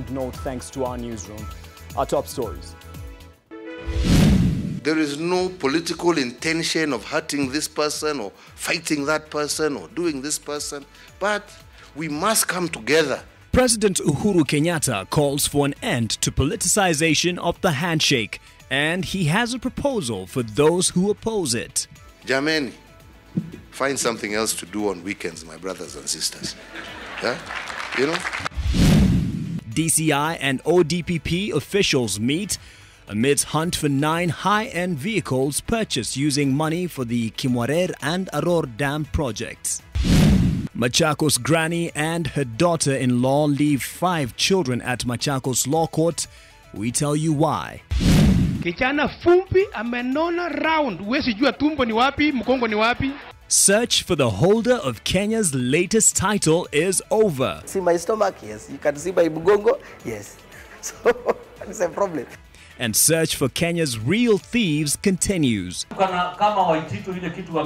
informed note thanks to our newsroom. Our top stories. There is no political intention of hurting this person or fighting that person or doing this person, but we must come together. President Uhuru Kenyatta calls for an end to politicization of the handshake, and he has a proposal for those who oppose it. Jameni, find something else to do on weekends, my brothers and sisters. Yeah? You know? DCI and ODPP officials meet amidst hunt for 9 high-end vehicles purchased using money for the Kimura and Alor dam projects. Machakos granny and her daughter-in-law leave 5 children at Machakos Law Court. We tell you why. Kichana fumbi amenona round. Huwezi jua tumbo ni wapi, mkongo ni wapi. Search for the holder of Kenya's latest title is over. See my stomach? Yes. You can see my mugongo? Yes. So it's a problem. And search for Kenya's real thieves continues. Kama Waititu ile kitu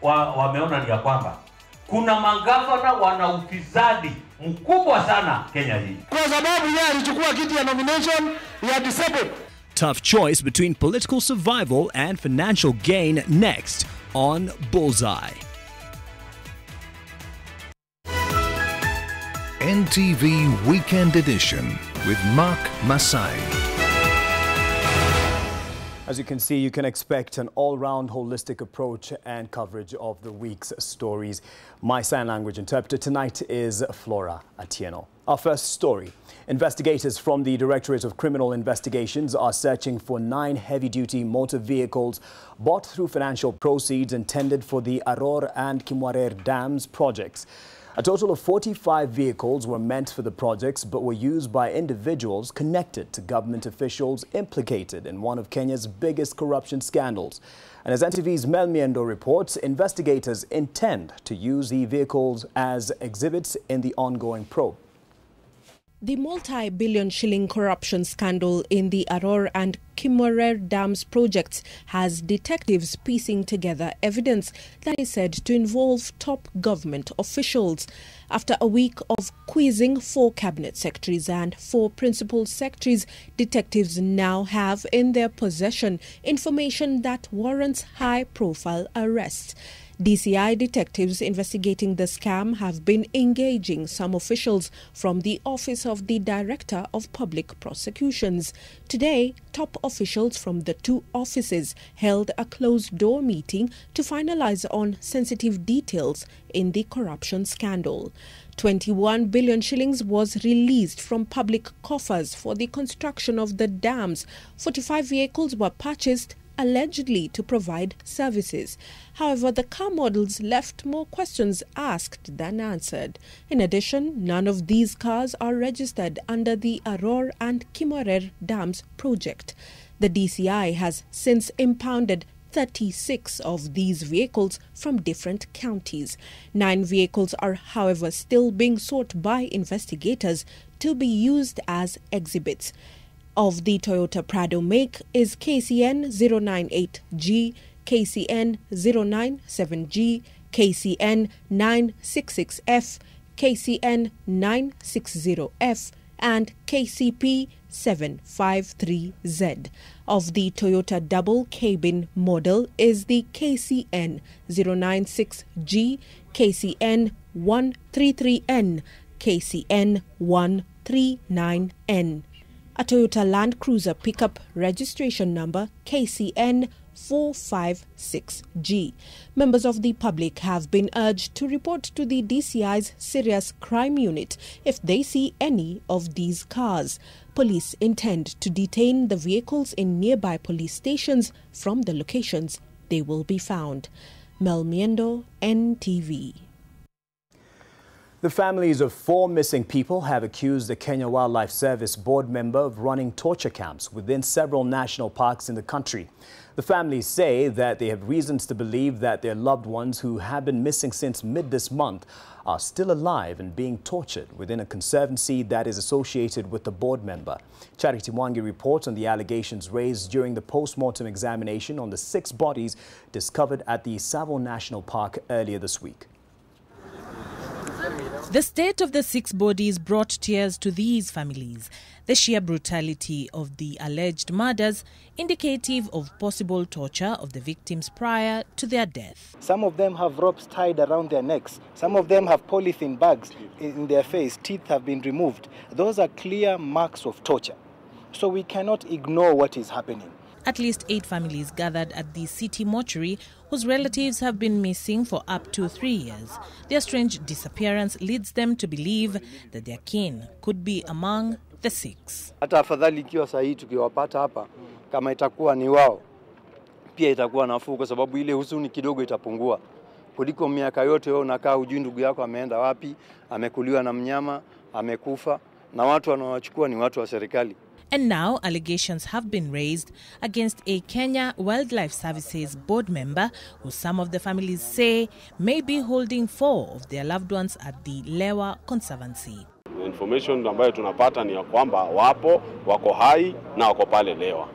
wameona ni ya kwamba kuna magavana wana ufisadi mkubwa sana Kenya hii. Kwa sababu yeye alichukua kiti ya nomination ya disabled. Tough choice between political survival and financial gain next on Bullseye. NTV Weekend Edition with Mark Masai. As you can see, you can expect an all-round holistic approach and coverage of the week's stories. My sign language interpreter tonight is Flora Atieno. Our first story. Investigators from the Directorate of Criminal Investigations are searching for 9 heavy-duty motor vehicles bought through financial proceeds intended for the Alor and Kimura dams projects. A total of 45 vehicles were meant for the projects but were used by individuals connected to government officials implicated in one of Kenya's biggest corruption scandals. And as NTV's Mel Miendo reports, investigators intend to use the vehicles as exhibits in the ongoing probe. The multi-billion shilling corruption scandal in the Alor and Kimura dams projects has detectives piecing together evidence that is said to involve top government officials. After a week of quizzing 4 cabinet secretaries and 4 principal secretaries, detectives now have in their possession information that warrants high-profile arrests. DCI detectives investigating the scam have been engaging some officials from the Office of the Director of Public Prosecutions. Today, top officials from the 2 offices held a closed-door meeting to finalize on sensitive details in the corruption scandal. 21 billion shillings was released from public coffers for the construction of the dams. 45 vehicles were purchased allegedly to provide services. However, the car models left more questions asked than answered. In addition, none of these cars are registered under the Alor and Kimura dams project. The DCI has since impounded 36 of these vehicles from different counties. 9 vehicles are, however, still being sought by investigators to be used as exhibits. Of the Toyota Prado make is KCN 098G, KCN 097G, KCN 966F, KCN 960F, and KCP 753Z. Of the Toyota double cabin model is the KCN 096G, KCN 133N, KCN 139N. A Toyota Land Cruiser pickup registration number KCN 456G. Members of the public have been urged to report to the DCI's Serious Crime Unit if they see any of these cars. Police intend to detain the vehicles in nearby police stations from the locations they will be found. Mel Miendo, NTV. The families of 4 missing people have accused the Kenya Wildlife Service board member of running torture camps within several national parks in the country. The families say that they have reasons to believe that their loved ones who have been missing since mid this month are still alive and being tortured within a conservancy that is associated with the board member. Charity Mwangi reports on the allegations raised during the post-mortem examination on the 6 bodies discovered at the Tsavo National Park earlier this week. The state of the 6 bodies brought tears to these families. The sheer brutality of the alleged murders, indicative of possible torture of the victims prior to their death. Some of them have ropes tied around their necks. Some of them have polythene bags in their face. Teeth have been removed. Those are clear marks of torture. So we cannot ignore what is happening. At least 8 families gathered at the city mortuary whose relatives have been missing for up to 3 years. Their strange disappearance leads them to believe that their kin could be among the 6. Hata afadhali ikiwa sahihi tukiwapata hapa, kama itakuwa ni wao, pia itakuwa nafuu kwa sababu ile huzuni kidogo itapungua. Kuliko miaka yote wewe unakaa hujui ndugu yako ameenda wapi, amekuliwa na mnyama, amekufa, na watu wanaowachukua ni watu wa serikali. And now allegations have been raised against a Kenya Wildlife Services board member who some of the families say may be holding 4 of their loved ones at the Lewa Conservancy. Information ambayo tunapata ni ya kwamba wako hai na wako pale Lewa.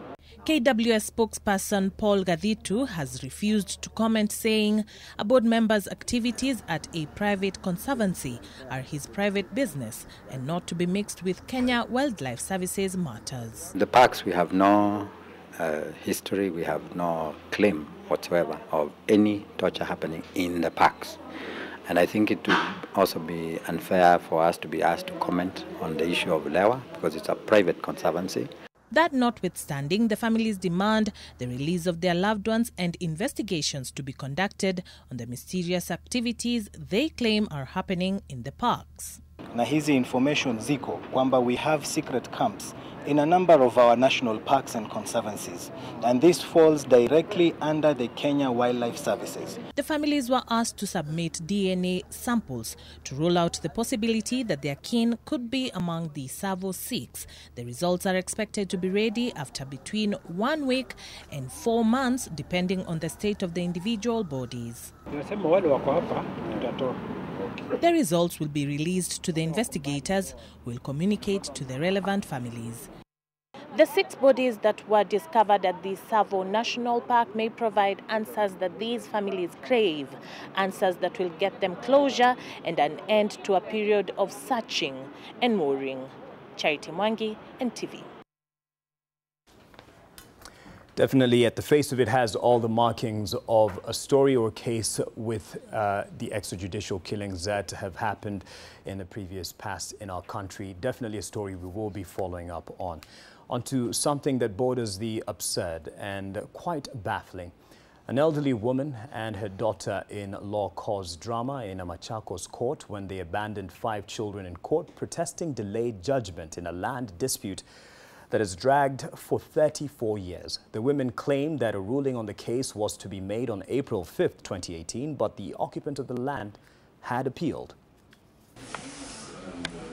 KWS spokesperson Paul Gathitu has refused to comment, saying a board member's activities at a private conservancy are his private business and not to be mixed with Kenya Wildlife Services matters. The parks, we have no history, we have no claim whatsoever of any torture happening in the parks. And I think it would also be unfair for us to be asked to comment on the issue of Lewa because it's a private conservancy. That notwithstanding, the families demand the release of their loved ones and investigations to be conducted on the mysterious activities they claim are happening in the parks. Na hizi information ziko kwamba we have secret camps in a number of our national parks and conservancies, and this falls directly under the Kenya Wildlife Services. The families were asked to submit DNA samples to rule out the possibility that their kin could be among the Savo 6. The results are expected to be ready after between 1 week and 4 months, depending on the state of the individual bodies. The results will be released to the investigators, who will communicate to the relevant families. The 6 bodies that were discovered at the Savo National Park may provide answers that these families crave, answers that will get them closure and an end to a period of searching and mooring. Charity Mwangi, NTV. Definitely, at the face of it, has all the markings of a story or case with the extrajudicial killings that have happened in the previous past in our country. Definitely a story we will be following up on. Onto something that borders the absurd and quite baffling. An elderly woman and her daughter-in-law caused drama in a Machakos court when they abandoned 5 children in court protesting delayed judgment in a land dispute that has dragged for 34 years. The women claimed that a ruling on the case was to be made on April 5th, 2018, but the occupant of the land had appealed.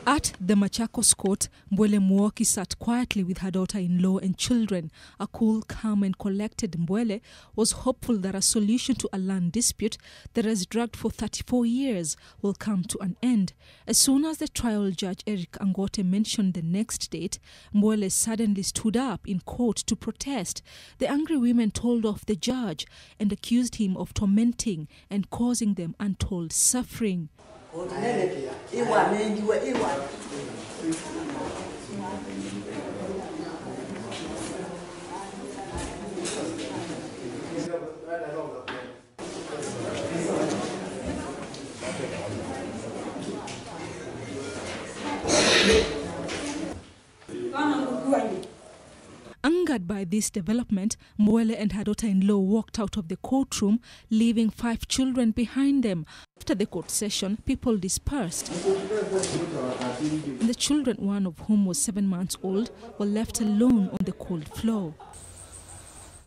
At the Machakos court, Mbwele Muoki sat quietly with her daughter-in-law and children. A cool, calm and collected Mbwele was hopeful that a solution to a land dispute that has dragged for 34 years will come to an end. As soon as the trial judge Eric Angote mentioned the next date, Mbwele suddenly stood up in court to protest. The angry women told off the judge and accused him of tormenting and causing them untold suffering. Angered by this development, Mbwele and her daughter-in-law walked out of the courtroom, leaving 5 children behind them. After the court session, people dispersed. The children, one of whom was 7 months old, were left alone on the cold floor.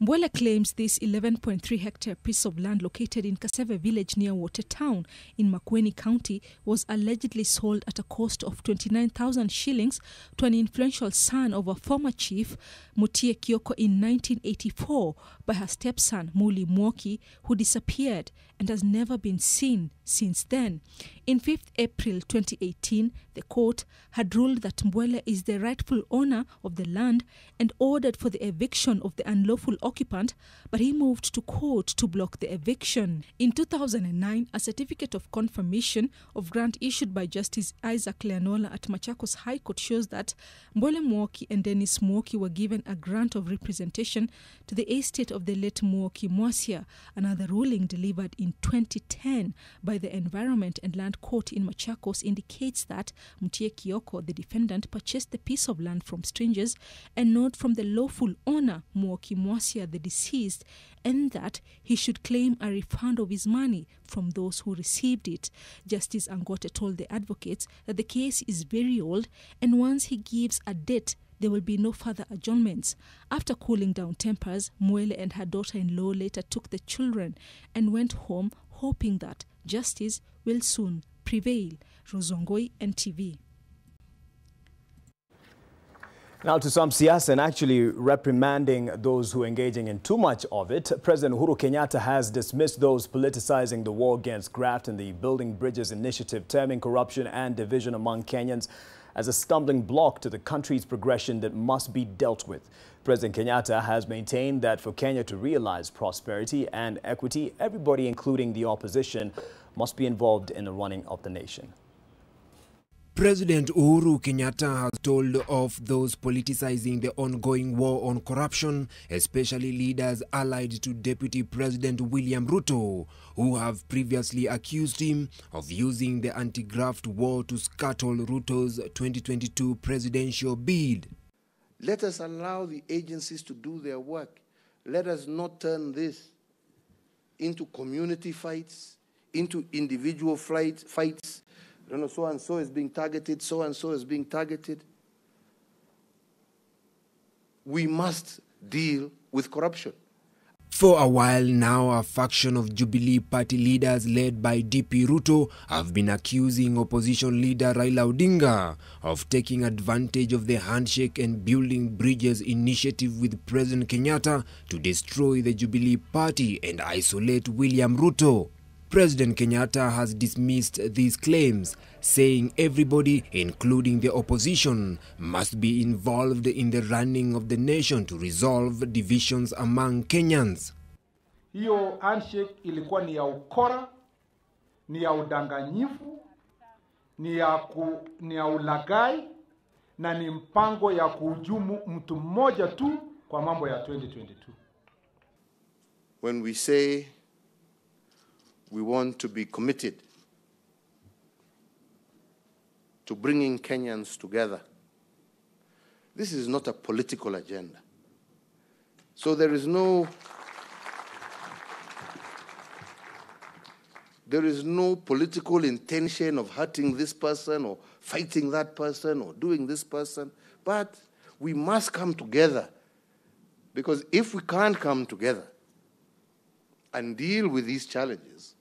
Mbwele claims this 11.3-hectare piece of land located in Kaseve village near Watertown in Makueni County was allegedly sold at a cost of 29,000 shillings to an influential son of a former chief, Mutie Kioko, in 1984 by her stepson, Muli Mwoki, who disappeared and has never been seen since then. In 5th April 2018, the court had ruled that Mbwele is the rightful owner of the land and ordered for the eviction of the unlawful occupant, but he moved to court to block the eviction. In 2009, a certificate of confirmation of grant issued by Justice Isaac Leanola at Machakos High Court shows that Mbwele Mwoki and Dennis Mwoki were given a grant of representation to the estate of the late Mwoki Mwasia. Another ruling delivered in 2010 by the Environment and Land Court in Machakos indicates that Mutie Kioko, the defendant, purchased the piece of land from strangers and not from the lawful owner, Mwoki Mwasia, the deceased, and that he should claim a refund of his money from those who received it. Justice Angote told the advocates that the case is very old, and once he gives a date, there will be no further adjournments. After cooling down tempers, Mwele and her daughter-in-law later took the children and went home, hoping that justice will soon prevail. Rozongoi, NTV. Now to some siasa and actually reprimanding those who are engaging in too much of it. President Uhuru Kenyatta has dismissed those politicizing the war against graft and the Building Bridges initiative, terming corruption and division among Kenyans as a stumbling block to the country's progression that must be dealt with. President Kenyatta has maintained that for Kenya to realize prosperity and equity, everybody, including the opposition, must be involved in the running of the nation. President Uhuru Kenyatta has told of those politicizing the ongoing war on corruption, especially leaders allied to Deputy President William Ruto, who have previously accused him of using the anti-graft war to scuttle Ruto's 2022 presidential bid. Let us allow the agencies to do their work. Let us not turn this into community fights, into individual fights. I don't know, so-and-so is being targeted, so-and-so is being targeted. We must deal with corruption. For a while now, a faction of Jubilee Party leaders led by DP Ruto have been accusing opposition leader Raila Odinga of taking advantage of the handshake and building bridges initiative with President Kenyatta to destroy the Jubilee Party and isolate William Ruto. President Kenyatta has dismissed these claims, saying everybody, including the opposition, must be involved in the running of the nation to resolve divisions among Kenyans. Hiyo handshake ilikuwa ni ya ukora, ni ya udanganyifu, ni ya ulaghai, na ni mpango ya kuhujumu mtu mmoja tu kwa mambo ya 2022. When we say we want to be committed to bringing Kenyans together, this is not a political agenda. So there is no political intention of hurting this person or fighting that person or doing this person. But we must come together, because if we can't come together and deal with these challenges,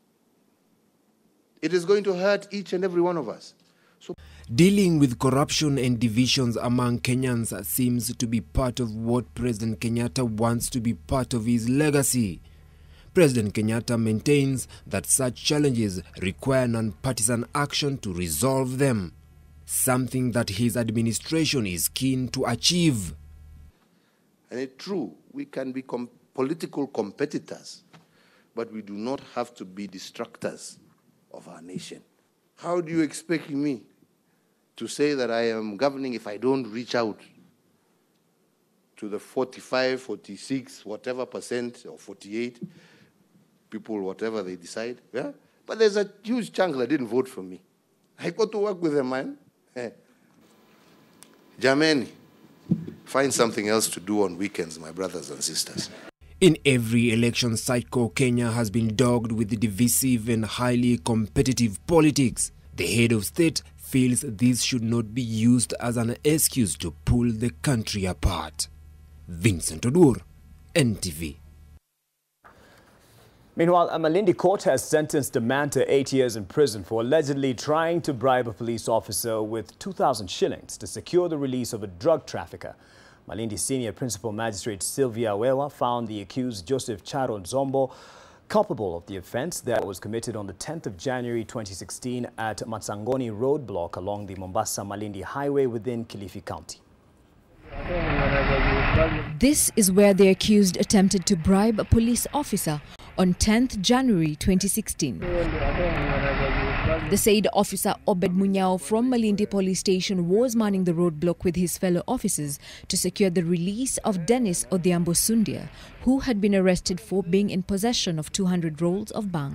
it is going to hurt each and every one of us. So, dealing with corruption and divisions among Kenyans seems to be part of what President Kenyatta wants to be part of his legacy. President Kenyatta maintains that such challenges require non-partisan action to resolve them, something that his administration is keen to achieve. And it's true, we can be political competitors, but we do not have to be destructors of our nation. How do you expect me to say that I am governing if I don't reach out to the 45, 46, whatever percent, or 48 people, whatever they decide? Yeah? But there's a huge chunk that didn't vote for me. I got to work with them, man. Jameni, find something else to do on weekends, my brothers and sisters. In every election cycle, Kenya has been dogged with the divisive and highly competitive politics. The head of state feels this should not be used as an excuse to pull the country apart. Vincent Odur, NTV. Meanwhile, a Malindi court has sentenced a man to 8 years in prison for allegedly trying to bribe a police officer with 2,000 shillings to secure the release of a drug trafficker. Malindi Senior Principal Magistrate Sylvia Wewa found the accused Joseph Charo Nzombo culpable of the offence that was committed on the 10th of January 2016 at Matsangoni roadblock along the Mombasa-Malindi highway within Kilifi County. This is where the accused attempted to bribe a police officer on 10th January 2016. The said officer Obed Munyao from Malindi police station was manning the roadblock with his fellow officers to secure the release of Dennis Odhiambo Sundia, who had been arrested for being in possession of 200 rolls of bang.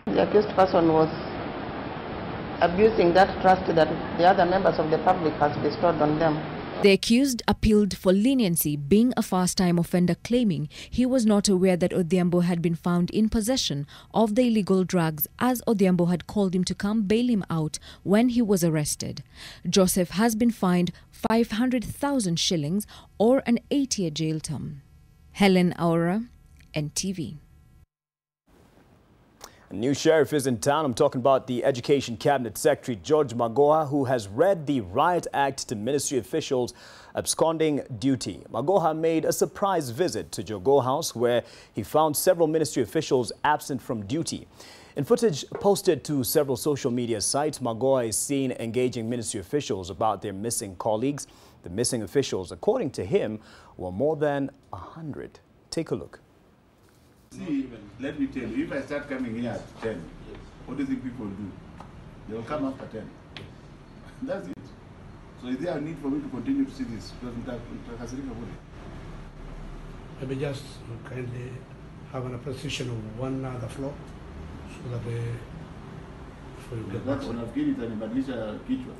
The accused person was abusing that trust that the other members of the public has bestowed on them. The accused appealed for leniency, being a first-time offender, claiming he was not aware that Odhiambo had been found in possession of the illegal drugs, as Odhiambo had called him to come bail him out when he was arrested. Joseph has been fined 500,000 shillings or an 8-year jail term. Helen Aura, NTV. A new sheriff is in town. I'm talking about the Education Cabinet Secretary George Magoha, who has read the Riot Act to ministry officials absconding duty. Magoha made a surprise visit to Jogo House, where he found several ministry officials absent from duty. In footage posted to several social media sites, Magoha is seen engaging ministry officials about their missing colleagues. The missing officials, according to him, were more than 100. Take a look. See, let me tell you, if I start coming here at 10, what do you think people do? They will come after 10. That's it. So is there a need for me to continue to see this? Maybe just kindly have an appreciation of one other floor so that that's when I've given it and Badlisha Kichwa.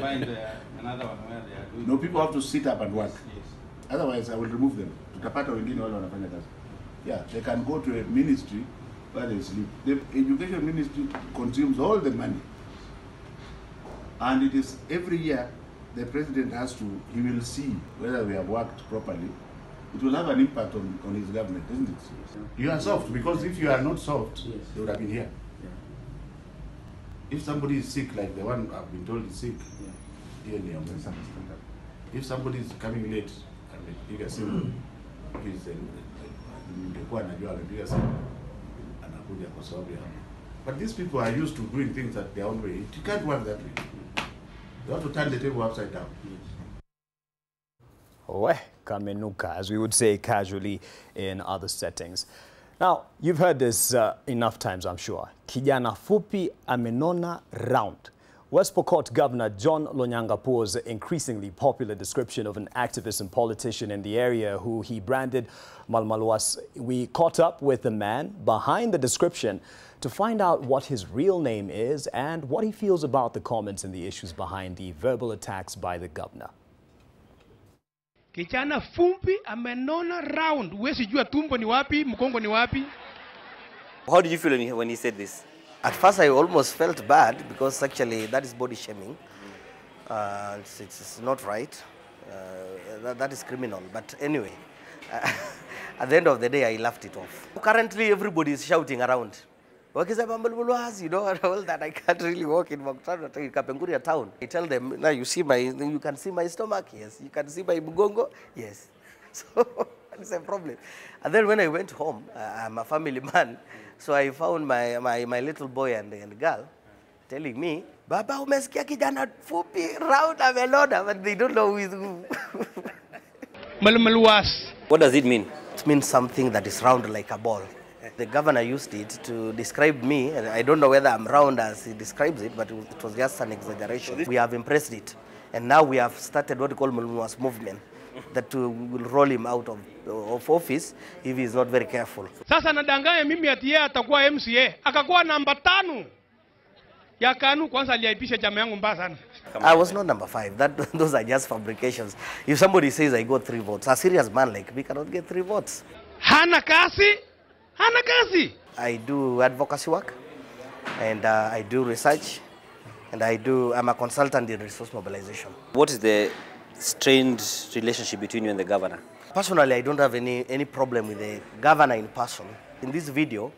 Find another one where they are doing. No, people have to sit up and work. Yes. Otherwise, I will remove them. Yeah, they can go to a ministry where they sleep. The education ministry consumes all the money. And it is every year the president has to, he will see whether we have worked properly. It will have an impact on his government, isn't it? You are soft, because if you are not soft, they would have been here. If somebody is sick, like the one I've been told is sick, if somebody is coming late, you can see but these people are used to doing things at their own way. You can't work that way. You have to turn the table upside down. Kamenuka, as we would say casually in other settings. Now, you've heard this enough times, I'm sure. Kijana fupi amenona round. West Pokot Governor John Lonyangapuo's increasingly popular description of an activist and politician in the area who he branded Malmaluas. We caught up with the man behind the description to find out what his real name is and what he feels about the comments and the issues behind the verbal attacks by the governor. Kijana fupi amenona round. Huwezi jua tumbo ni wapi, mkongo ni wapi. How did you feel when he said this? At first, I almost felt bad because actually that is body shaming. It's not right. That is criminal. But anyway, at the end of the day, I laughed it off. Currently, everybody is shouting around. You know, all that I can't really walk in Kapenguria town. I tell them, now you can see my stomach, yes. You can see my mugongo, yes. So it's a problem. And then when I went home, I'm a family man, so I found my little boy and girl telling me, Baba, umesikia kijana fupi round amelona, but they don't know who is who. What does it mean? It means something that is round like a ball. The governor used it to describe me, and I don't know whether I'm round as he describes it, but it was just an exaggeration. We have impressed it, and now we have started what we call Mulmuas movement, that will roll him out of office if he is not very careful. Sasa nadanganya mimi ati yeye atakuwa MCA, akakuwa namba 5 ya KANU. Kwanza aliaipisha chama yangu mbaya sana. I was not number 5. Those are just fabrications. If somebody says I got 3 votes, a serious man like me cannot get 3 votes. Hana kasi. I do advocacy work, and I do research, and I'm a consultant in resource mobilization. What is the strained relationship between you and the governor? Personally, I don't have any problem with the governor in person. In this video,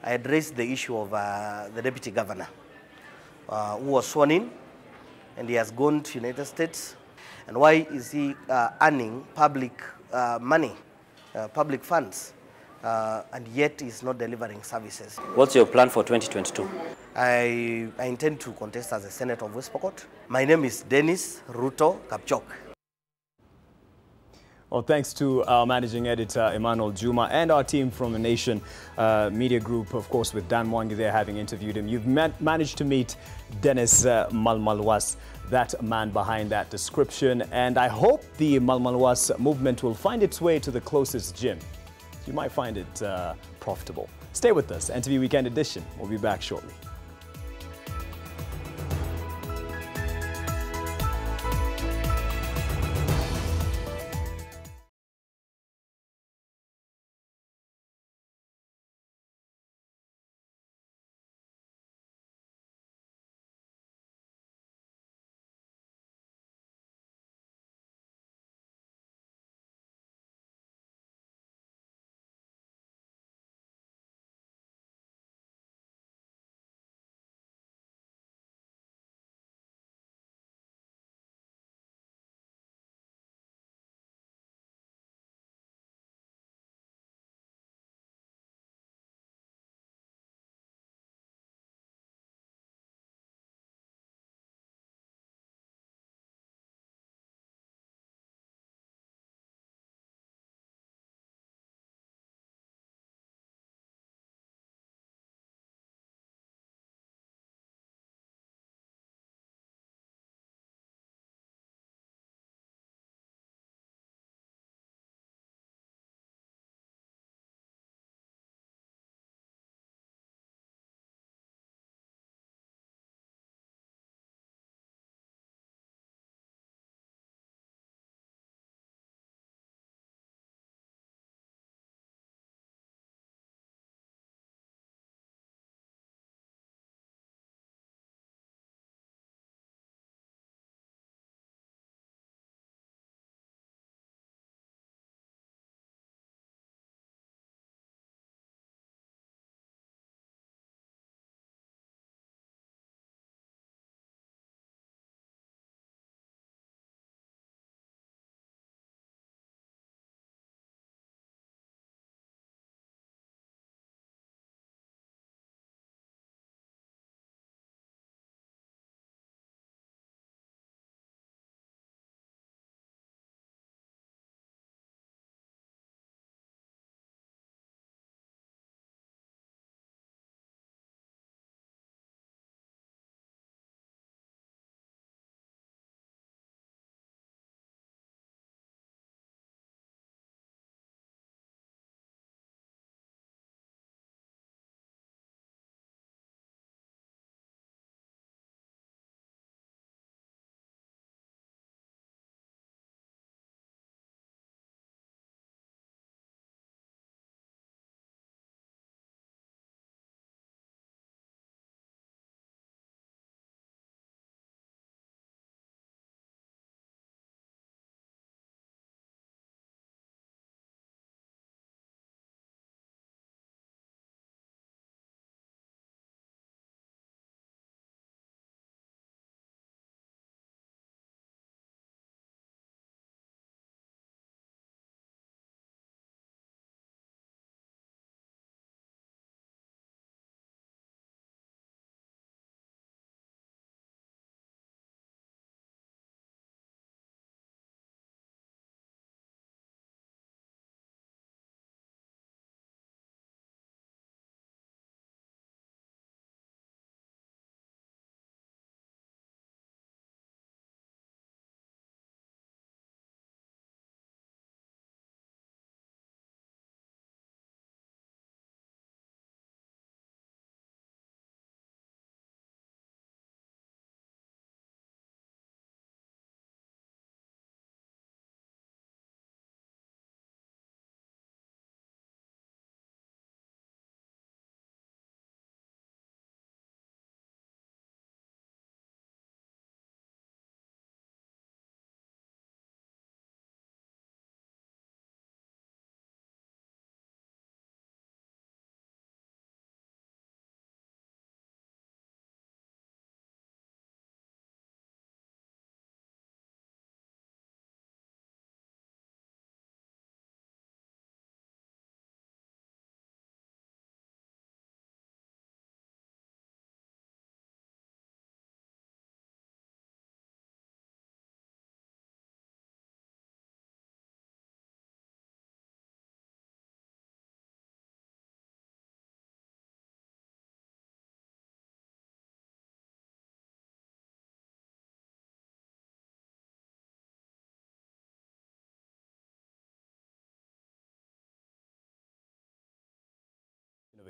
I addressed the issue of the deputy governor who was sworn in, and he has gone to United States. And why is he earning public money public funds, and yet is not delivering services. What's your plan for 2022? I intend to contest as a Senator of West Pokot. My name is Dennis Ruto Kapchok. Well, thanks to our managing editor, Emmanuel Juma, and our team from the Nation Media Group, of course, with Dan Mwangi there having interviewed him. You've managed to meet Dennis Malmalwas, that man behind that description. And I hope the Malmalwas movement will find its way to the closest gym. You might find it profitable. Stay with us. NTV Weekend Edition. We'll be back shortly.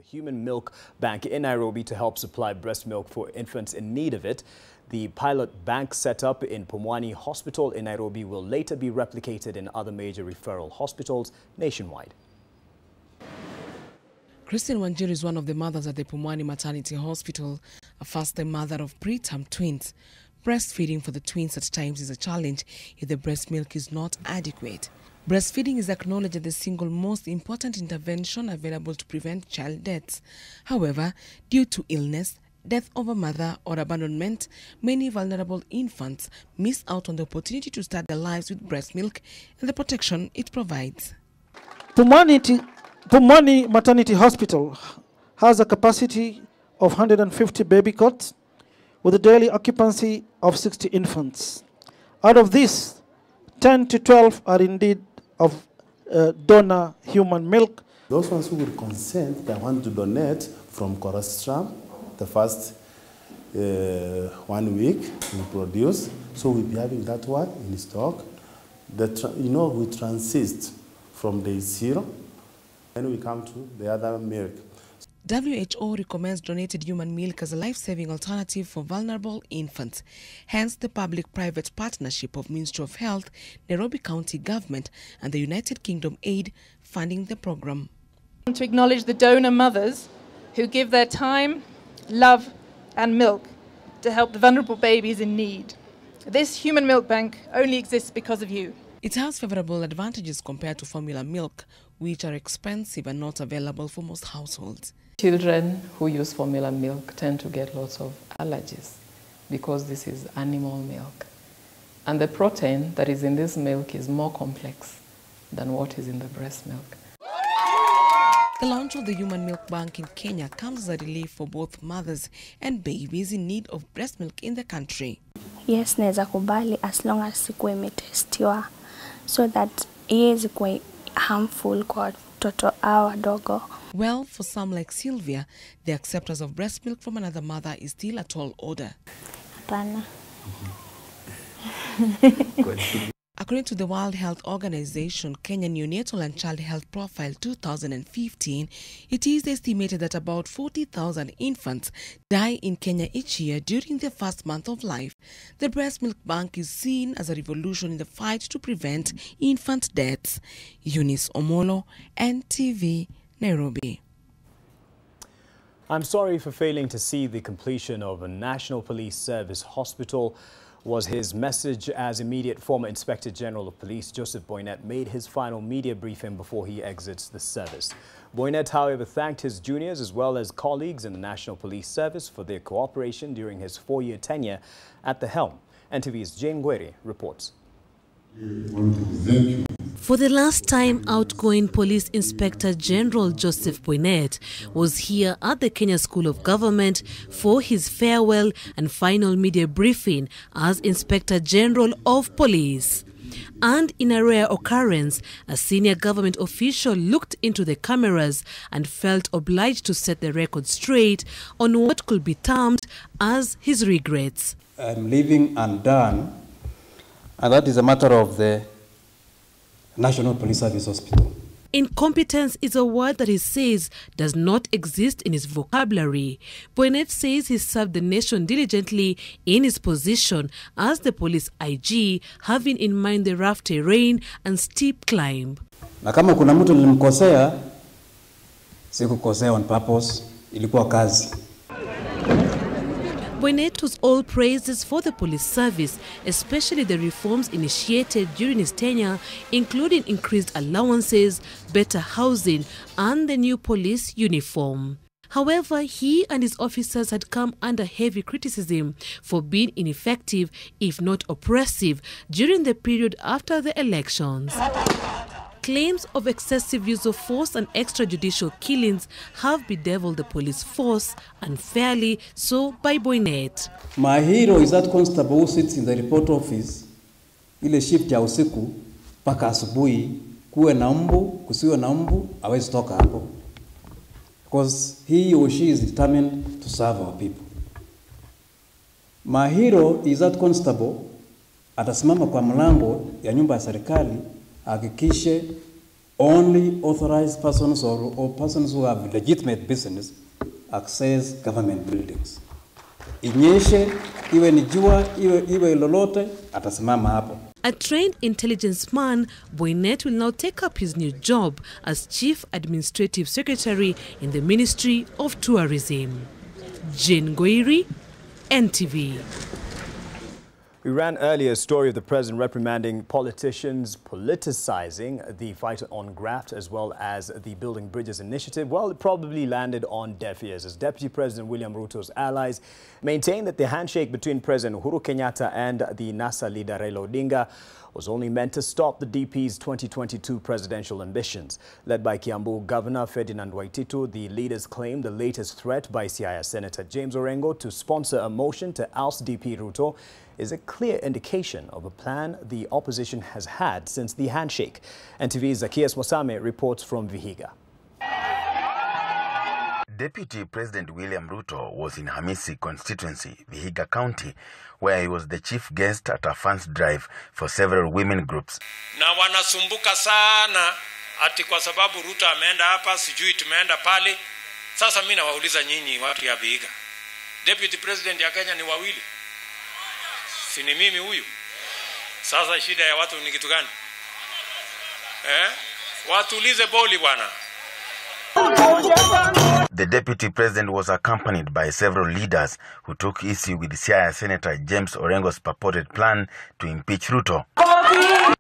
human milk bank in Nairobi to help supply breast milk for infants in need of it. The pilot bank set up in Pumwani Hospital in Nairobi will later be replicated in other major referral hospitals nationwide. Christine Wanjiru is one of the mothers at the Pumwani Maternity Hospital, a first-time mother of preterm twins. Breastfeeding for the twins at times is a challenge if the breast milk is not adequate. Breastfeeding is acknowledged as the single most important intervention available to prevent child deaths. However, due to illness, death of a mother or abandonment, many vulnerable infants miss out on the opportunity to start their lives with breast milk and the protection it provides. Pumwani Maternity Hospital has a capacity of 150 baby cots with a daily occupancy of 60 infants. Out of this, 10 to 12 are indeed of donor human milk. Those ones who will consent, they want to donate from colostrum, the first 1 week we produce. So we'll be having that one in stock. We transist from day 0, and we come to the other milk. WHO recommends donated human milk as a life-saving alternative for vulnerable infants. Hence, the public-private partnership of Ministry of Health, Nairobi County Government and the United Kingdom Aid funding the program. To acknowledge the donor mothers who give their time, love and milk to help the vulnerable babies in need. This human milk bank only exists because of you. It has favorable advantages compared to formula milk, which are expensive and not available for most households. Children who use formula milk tend to get lots of allergies because this is animal milk. And the protein that is in this milk is more complex than what is in the breast milk. The launch of the Human Milk Bank in Kenya comes as a relief for both mothers and babies in need of breast milk in the country. Yes, naweza kubali as long as sikuwe imetestiwa so that iwezi kuwa harmful kwa watoto au wadogo. Well, for some like Sylvia, the acceptance of breast milk from another mother is still a tall order. Hapana. According to the World Health Organization, Kenya Neonatal and Child Health Profile 2015, it is estimated that about 40,000 infants die in Kenya each year during their first month of life. The breast milk bank is seen as a revolution in the fight to prevent infant deaths. Eunice Omolo, NTV, Nairobi. I'm sorry for failing to see the completion of a National Police Service hospital, was his message as immediate former Inspector General of Police Joseph Boinett made his final media briefing before he exits the service. Boinett, however, thanked his juniors as well as colleagues in the National Police Service for their cooperation during his 4-year tenure at the helm. NTV's Jane Gweri reports. For the last time, outgoing Police Inspector General Joseph Boinett was here at the Kenya School of Government for his farewell and final media briefing as Inspector General of Police. And in a rare occurrence, a senior government official looked into the cameras and felt obliged to set the record straight on what could be termed as his regrets. I'm leaving undone, and that is a matter of the National Police Service Hospital. Incompetence is a word that he says does not exist in his vocabulary. Boinett says he served the nation diligently in his position as the police IG, having in mind the rough terrain and steep climb. Na kama kuna mtu nilimkosea, sikukosea on purpose, ilikuwa kazi. Boinett was all praises for the police service, especially the reforms initiated during his tenure, including increased allowances, better housing, and the new police uniform. However, he and his officers had come under heavy criticism for being ineffective, if not oppressive, during the period after the elections. Claims of excessive use of force and extrajudicial killings have bedeviled the police force unfairly, so by Boinett. My hero is that constable who sits in the report office, ile shift ya usiku, paka asubuhi, kuwe na mbu, kusiwe na mbu, hawezi toka hapo. Because he or she is determined to serve our people. My hero is that constable atasimama kwa mlango ya nyumba ya serikali, hakikishe only authorized persons or persons who have legitimate business access government buildings. Inyeshe, iwe ni jua, iwe lolote, atasimama hapo. A trained intelligence man, Boinett will now take up his new job as Chief Administrative Secretary in the Ministry of Tourism. Jane Goiri, NTV. We ran earlier a story of the president reprimanding politicians politicizing the fight on graft as well as the Building Bridges initiative. Well, it probably landed on deaf ears as Deputy President William Ruto's allies maintained that the handshake between President Uhuru Kenyatta and the NASA leader Raila Odinga was only meant to stop the DP's 2022 presidential ambitions. Led by Kiambu Governor Ferdinand Waititu, the leaders claimed the latest threat by Siaya Senator James Orengo to sponsor a motion to oust DP Ruto is a clear indication of a plan the opposition has had since the handshake. NTV's Zacchaeus Mosame reports from Vihiga. Deputy President William Ruto was in Hamisi constituency, Vihiga County, where he was the chief guest at a fans drive for several women groups. Na wanasumbuka sana ati kwa sababu Ruto ameenda hapa, sijui tumeenda pale. Sasa mimi nawauliza nyinyi watu ya Vihiga. Deputy President ya Kenya ni wawili. Si ni mimi huyu? Sasa shida ya watu ni kitu gani? Watulize boli bwana. The deputy president was accompanied by several leaders who took issue with Siaya Senator James Orengo's purported plan to impeach Ruto.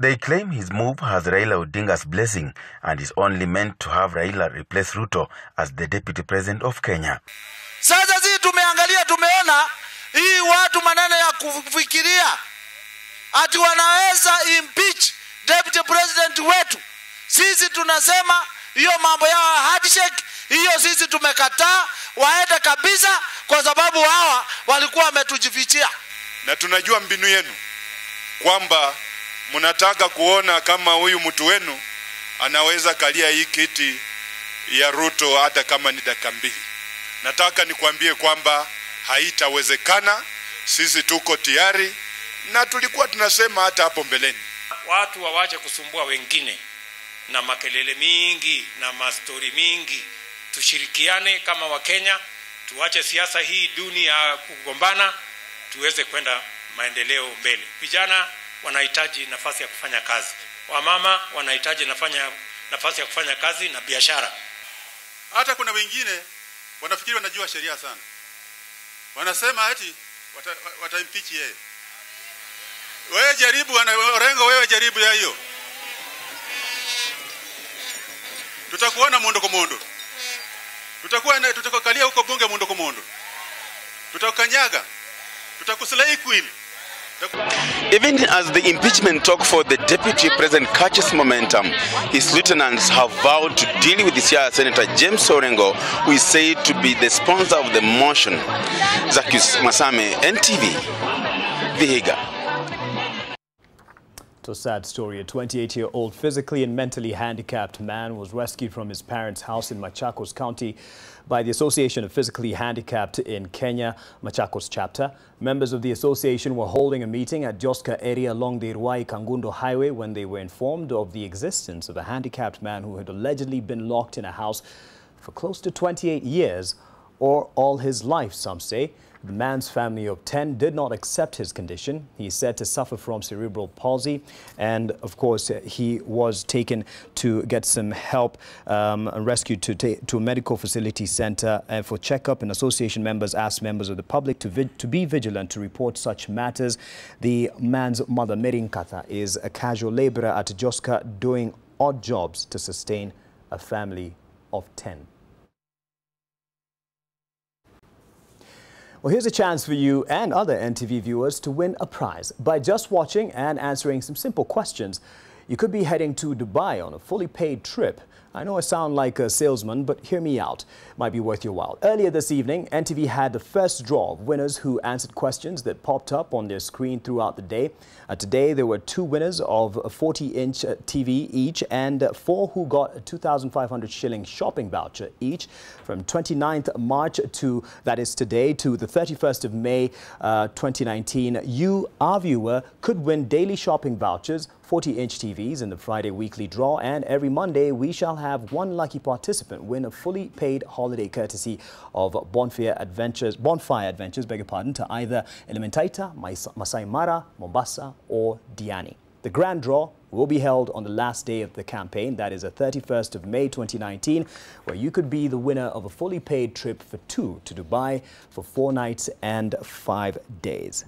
They claim his move has Raila Odinga's blessing and is only meant to have Raila replace Ruto as the deputy president of Kenya. Sasa sisi tumeangalia, tumeona hii watu maneno ya kufikiria ati wanaweza impeach deputy president wetu. Sisi tunasema hiyo mambo ya handshake hiyo sisi tumekataa, waende kabisa, kwa sababu hawa walikuwa wametujifichia. Na tunajua mbinu yenu kwamba mnataka kuona kama huyu mtu wenu anaweza kalia hii kiti ya Ruto hata kama ni dakika mbili. Nataka nikwambie kwamba haitawezekana. Sisi tuko tayari na tulikuwa tunasema hata hapo mbeleni. Watu wawache kusumbua wengine na makelele mingi na mastori mingi. Tushirikiane kama Wakenya, tuache siasa hii duni ya kugombana, tuweze kwenda maendeleo mbele. Vijana wanahitaji nafasi ya kufanya kazi. Wamama wanahitaji nafasi ya kufanya kazi na biashara. Hata kuna wengine wanafikiri wanajua sheria sana. Wanasema eti wataimpeach yeye. Wewe jaribu, Orengo, wewe jaribu ya hiyo. Tutakuona mundo kwa mundo. Tutakukalia huko bunge mundo kwa mundo. Tutakukanyaga. Tutakuslay queen. Even as the impeachment talk for the deputy president catches momentum, his lieutenants have vowed to deal with the Siaya Senator James Orengo, who is said to be the sponsor of the motion. Zacchaeus Mosame, NTV, Vihiga. It's a sad story. A 28-year-old physically and mentally handicapped man was rescued from his parents' house in Machakos County by the Association of Physically Handicapped in Kenya, Machakos chapter. Members of the association were holding a meeting at Joska area along the Ruai-Kangundo highway when they were informed of the existence of a handicapped man who had allegedly been locked in a house for close to 28 years, or all his life, some say. The man's family of 10 did not accept his condition. He is said to suffer from cerebral palsy, and of course he was taken to get some help and rescued to a medical facility center for checkup. And association members asked members of the public to be vigilant to report such matters. The man's mother, Merinkatha, is a casual laborer at Joska doing odd jobs to sustain a family of 10. Well, here's a chance for you and other NTV viewers to win a prize. By just watching and answering some simple questions, you could be heading to Dubai on a fully paid trip. I know I sound like a salesman, but hear me out. Might be worth your while. Earlier this evening, NTV had the first draw of winners who answered questions that popped up on their screen throughout the day. Today, there were 2 winners of a 40-inch TV each and 4 who got a 2,500 shilling shopping voucher each. From 29th March to, that is today, to the 31st of May 2019, you, our viewer, could win daily shopping vouchers, 40-inch TVs in the Friday weekly draw, and every Monday we shall have one lucky participant win a fully paid holiday courtesy of Bonfire Adventures, to either Elementaita, Masai Mara, Mombasa or Diani. The grand draw will be held on the last day of the campaign, that is the 31st of May 2019, where you could be the winner of a fully paid trip for 2 to Dubai for 4 nights and 5 days.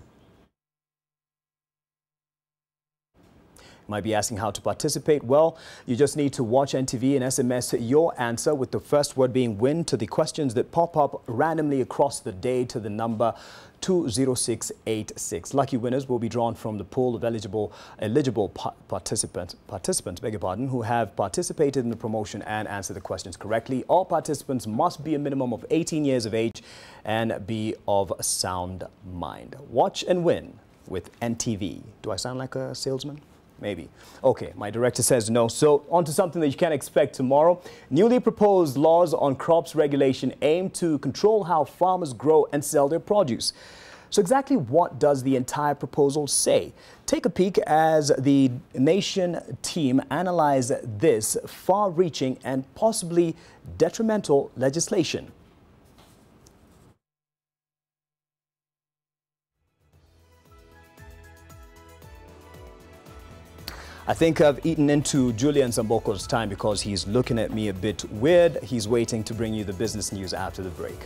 Might be asking how to participate. Well, you just need to watch NTV and SMS your answer, with the first word being win, to the questions that pop up randomly across the day to the number 20686. Lucky winners will be drawn from the pool of eligible participants who have participated in the promotion and answered the questions correctly. All participants must be a minimum of 18 years of age and be of sound mind. Watch and win with NTV. Do I sound like a salesman? Maybe. Okay, my director says no. So on to something that you can expect tomorrow. Newly proposed laws on crops regulation aim to control how farmers grow and sell their produce. So exactly what does the entire proposal say? Take a peek as the Nation team analyze this far-reaching and possibly detrimental legislation. I think I've eaten into Julian Zamboko's time because he's looking at me a bit weird. He's waiting to bring you the business news after the break.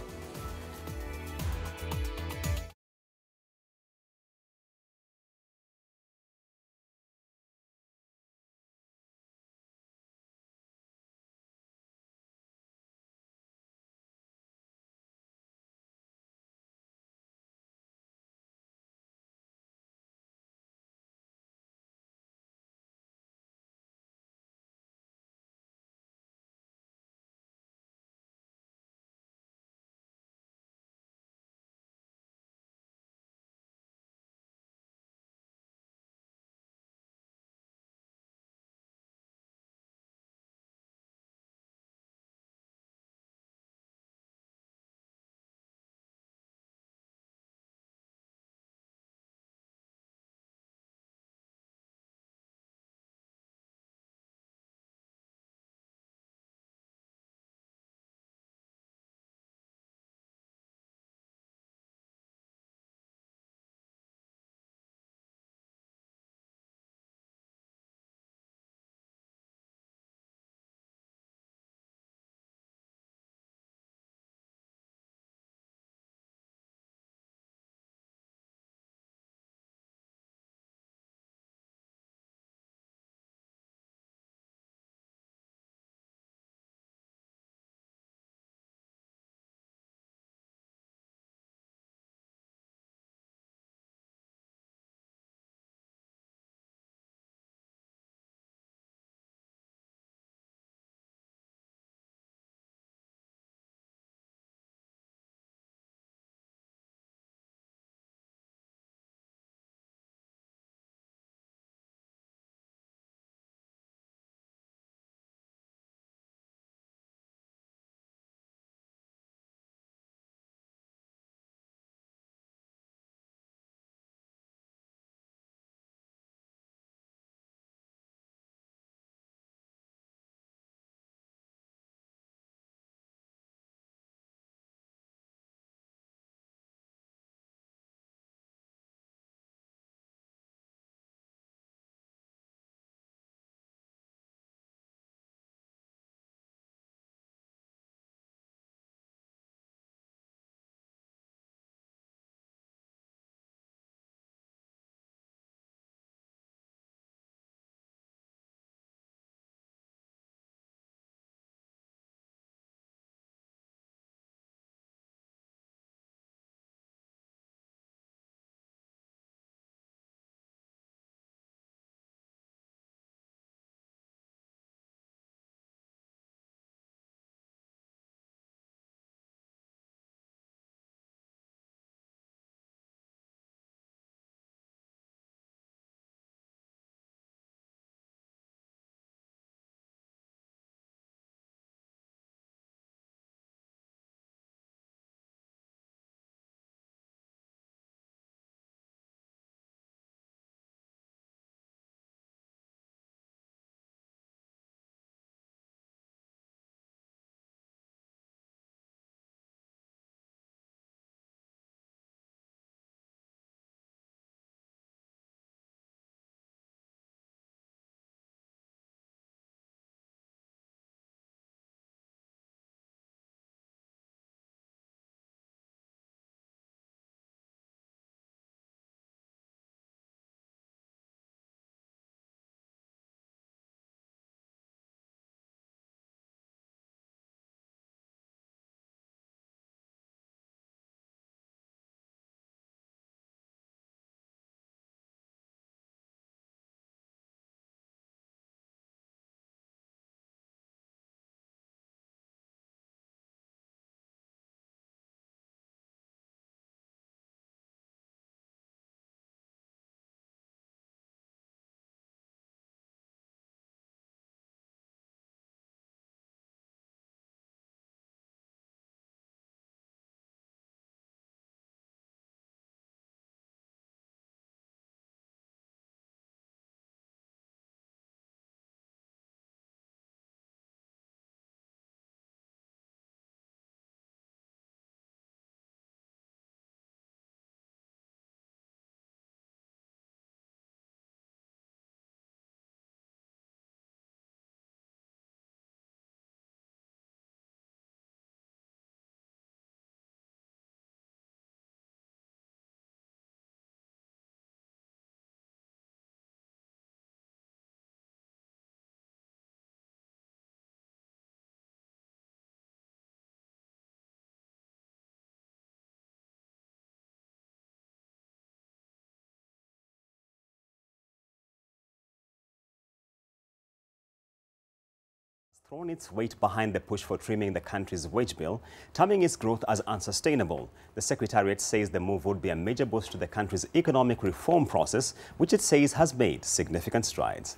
thrown its weight behind the push for trimming the country's wage bill, terming its growth as unsustainable. The Secretariat says the move would be a major boost to the country's economic reform process, which it says has made significant strides.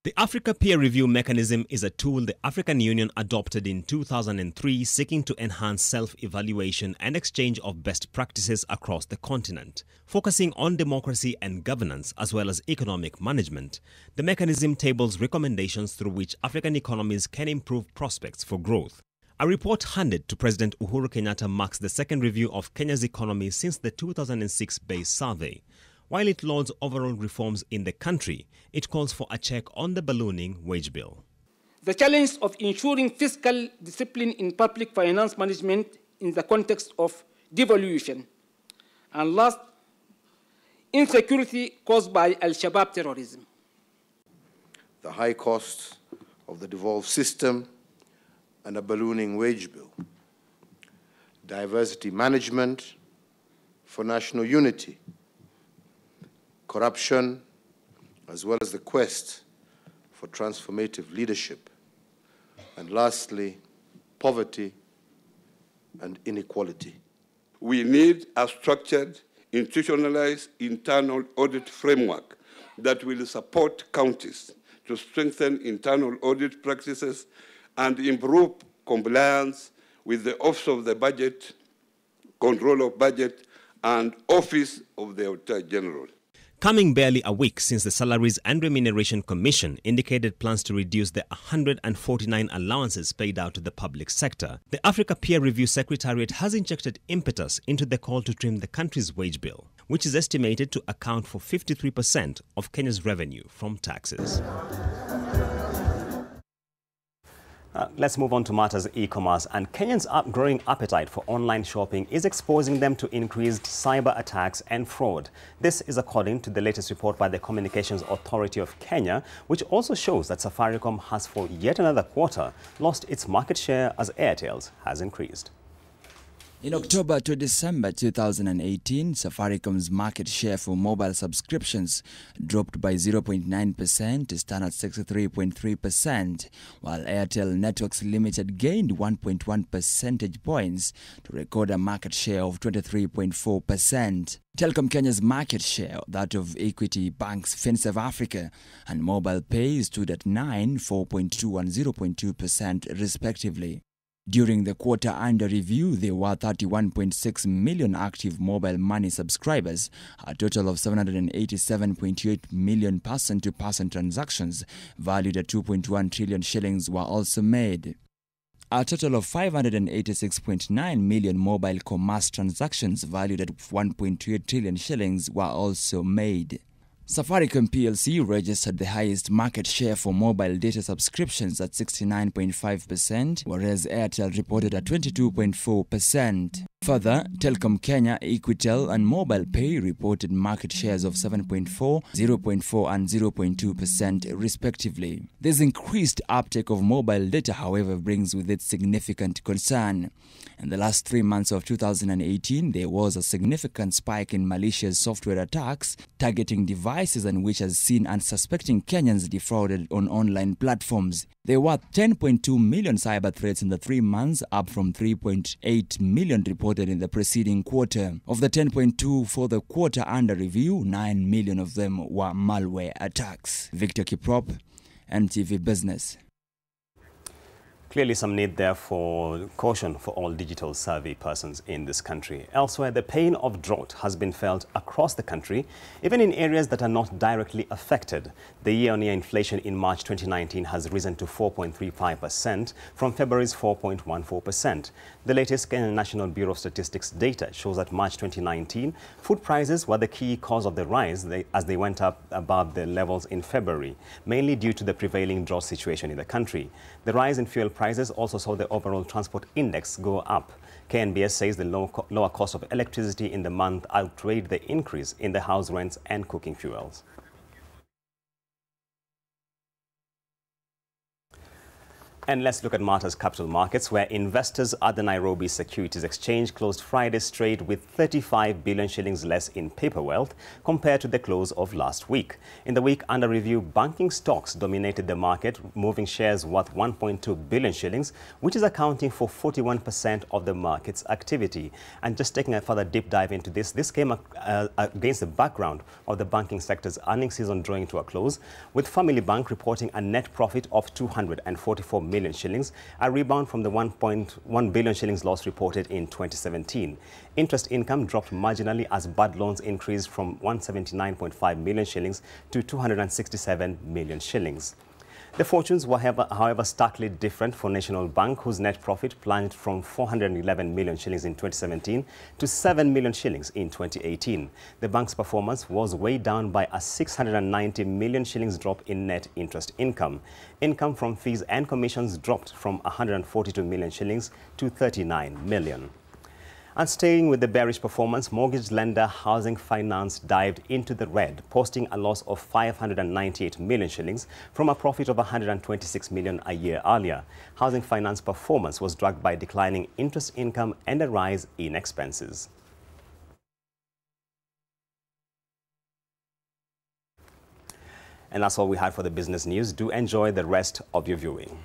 The Africa Peer Review Mechanism is a tool the African Union adopted in 2003 seeking to enhance self-evaluation and exchange of best practices across the continent. Focusing on democracy and governance as well as economic management, the mechanism tables recommendations through which African economies can improve prospects for growth. A report handed to President Uhuru Kenyatta marks the second review of Kenya's economy since the 2006 base survey. While it lauds overall reforms in the country, it calls for a check on the ballooning wage bill. The challenge of ensuring fiscal discipline in public finance management in the context of devaluation. And last, insecurity caused by Al-Shabaab terrorism. The high costs of the devolved system and a ballooning wage bill. Diversity management for national unity. Corruption, as well as the quest for transformative leadership. And lastly, poverty and inequality. We need a structured, institutionalized internal audit framework that will support counties to strengthen internal audit practices and improve compliance with the Office of the Budget, Control of Budget, and Office of the Auditor General. Coming barely a week since the Salaries and Remuneration Commission indicated plans to reduce the 149 allowances paid out to the public sector, the Africa Peer Review Secretariat has injected impetus into the call to trim the country's wage bill, which is estimated to account for 53% of Kenya's revenue from taxes. Let's move on to matters e-commerce, and Kenyans' growing appetite for online shopping is exposing them to increased cyber attacks and fraud. This is according to the latest report by the Communications Authority of Kenya, which also shows that Safaricom has for yet another quarter lost its market share as Airtel's has increased. In October to December 2018, Safaricom's market share for mobile subscriptions dropped by 0.9% to stand at 63.3%, while Airtel Networks Limited gained 1.1 percentage points to record a market share of 23.4%. Telecom Kenya's market share, that of Equity Bank's FinServe Africa and Mobile Pay, stood at 9%, 4.2% and 0.2% respectively. During the quarter under review, there were 31.6 million active mobile money subscribers. A total of 787.8 million person-to-person transactions valued at 2.1 trillion shillings were also made. A total of 586.9 million mobile commerce transactions valued at 1.2 trillion shillings were also made. Safaricom PLC registered the highest market share for mobile data subscriptions at 69.5%, whereas Airtel reported at 22.4%. Further, Telecom Kenya, Equitel and Mobile Pay reported market shares of 7.4%, 0.4% and 0.2% respectively. This increased uptake of mobile data, however, brings with it significant concern. In the last 3 months of 2018, there was a significant spike in malicious software attacks targeting devices, and which has seen unsuspecting Kenyans defrauded on online platforms. There were 10.2 million cyber threats in the 3 months, up from 3.8 million reported in the preceding quarter. Of the 10.2 for the quarter under review, 9 million of them were malware attacks. Victor Kiprop, NTV Business. Clearly some need there for caution for all digital savvy persons in this country. Elsewhere, the pain of drought has been felt across the country, even in areas that are not directly affected. The year-on-year inflation in March 2019 has risen to 4.35% from February's 4.14%. The latest Kenyan National Bureau of Statistics data shows that March 2019, food prices were the key cause of the rise as they went up above the levels in February, mainly due to the prevailing drought situation in the country. The rise in fuel prices also saw the overall transport index go up. KNBS says the lower cost of electricity in the month outweighed the increase in the house rents and cooking fuels. And let's look at matters capital markets, where investors at the Nairobi Securities Exchange closed Friday's trade with 35 billion shillings less in paper wealth compared to the close of last week. In the week under review, banking stocks dominated the market, moving shares worth 1.2 billion shillings, which is accounting for 41% of the market's activity. And just taking a further deep dive into this came against the background of the banking sector's earnings season drawing to a close, with Family Bank reporting a net profit of 244 million shillings, a rebound from the 1.1 billion shillings loss reported in 2017. Interest income dropped marginally as bad loans increased from 179.5 million shillings to 267 million shillings. The fortunes were, however, starkly different for National Bank, whose net profit plunged from 411 million shillings in 2017 to 7 million shillings in 2018. The bank's performance was weighed down by a 690 million shillings drop in net interest income. Income from fees and commissions dropped from 142 million shillings to 39 million. And staying with the bearish performance, mortgage lender Housing Finance dived into the red, posting a loss of 598 million shillings from a profit of 126 million a year earlier. Housing Finance performance was dragged by declining interest income and a rise in expenses. And that's all we had for the business news. Do enjoy the rest of your viewing.